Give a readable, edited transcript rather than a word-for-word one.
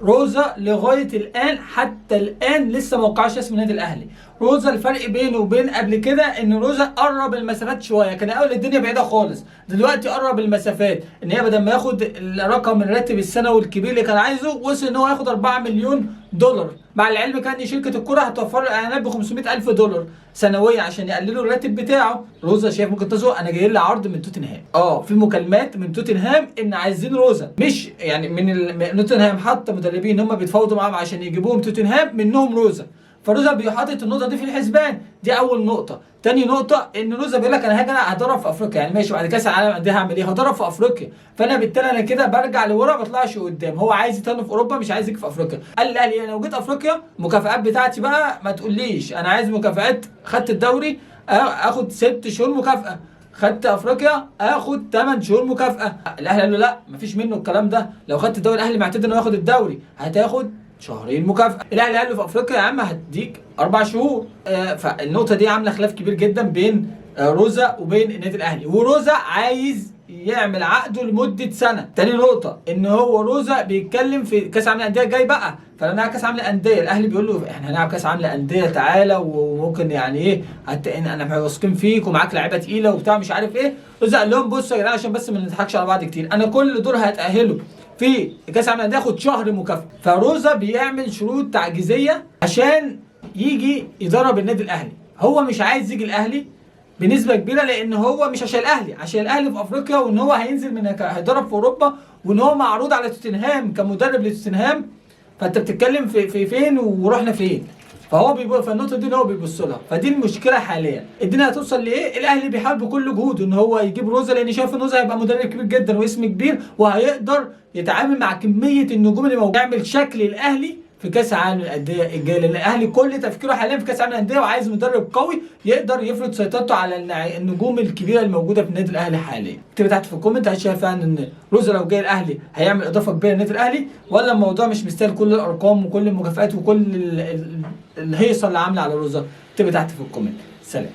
روزا لغايه الان، حتى الان لسه ما وقعش اسم النادي الاهلي. روزا الفرق بينه وبين قبل كده ان روزا قرب المسافات شويه، كان اول الدنيا بعيده خالص، دلوقتي قرب المسافات، ان هي بدل ما ياخد الرقم الراتب السنوي الكبير اللي كان عايزه، وصل ان هو ياخد 4 مليون دولار. مع العلم كان ان شركه الكره هتوفر له اعلانات ب 500 الف دولار سنويا عشان يقللوا الراتب بتاعه. روزا شايف ممكن تسوق، انا جاي لي عرض من توتنهام، في مكالمات من توتنهام ان عايزين روزا، مش يعني من توتنهام، حتى مدربين هم بيتفاوضوا معاهم عشان يجيبوهم توتنهام منهم روزا. فروزا بيحطط النقطه دي في الحسبان، دي اول نقطه. تاني نقطه ان روزا بيقول لك انا هاجي انا هدرب في افريقيا، يعني ماشي بعد كاس العالم للانديه هعمل ايه؟ هدرب في افريقيا، فانا بالتالي انا كده برجع لورا ما بطلعش قدام. هو عايز يتنى في اوروبا، مش عايز يجي في افريقيا. قال الاهلي انا لو جيت افريقيا المكافآت بتاعتي بقى ما تقوليش، انا عايز مكافآت. خدت الدوري اخد 6 شهور مكافاه، خدت افريقيا اخد 8 شهور مكافاه. الاهلي قال له لا مفيش منه الكلام ده، لو خدت الدوري الاهلي معتاد انه ياخد الدوري، هتاخد شهرين مكافاه. الاهلي قال له في افريقيا يا عم هديك 4 شهور. فالنقطه دي عامله خلاف كبير جدا بين روزا وبين النادي الاهلي، وروزا عايز يعمل عقده لمده سنه. تاني نقطه ان هو روزا بيتكلم في كاس العالم للانديه جاي بقى، فلما كاس العالم للانديه الاهلي بيقول له احنا هنلعب كاس العالم للانديه تعالى، وممكن يعني ايه انا واثقين فيك ومعاك لعيبه تقيله وبتاع مش عارف ايه. روزا قال لهم بصوا يا جدعان عشان بس ما نضحكش على بعض كتير، انا كل دور هتاهله في كاس العالم للانديه ياخد شهر مكافاه. فروزا بيعمل شروط تعجيزيه عشان يجي يدرب النادي الاهلي. هو مش عايز يجي الاهلي بنسبه كبيره، لان هو مش عشان الاهلي، عشان الاهلي في افريقيا، وان هو هينزل من هيدرب في اوروبا، وان هو معروض على توتنهام كمدرب لتوتنهام. فانت بتتكلم في فين ورحنا فين؟ فالنقطه دي اللي هو بيبص لها، فدي المشكله حاليا. الدنيا هتوصل لايه؟ الاهلي بيحاول بكل جهوده ان هو يجيب روزا، لان شايف ان روزا هيبقى مدرب كبير جدا واسم كبير، وهيقدر يتعامل مع كميه النجوم اللي موجوده، يعمل شكل الاهلي في كاس العالم للانديه الجاي. لان الاهلي كل تفكيره حاليا في كاس العالم للانديه، وعايز مدرب قوي يقدر يفرض سيطرته على النجوم الكبيره الموجوده في النادي الاهلي حاليا. اكتب تحت في الكومنت هل شايف فعلا ان روزا لو جاي الاهلي هيعمل اضافه كبيره للنادي الاهلي، ولا الموضوع مش مستاهل كل الارقام وكل المكافآت وكل الهيصه اللي عامله على روزا؟ اكتب تحت في الكومنت. سلام.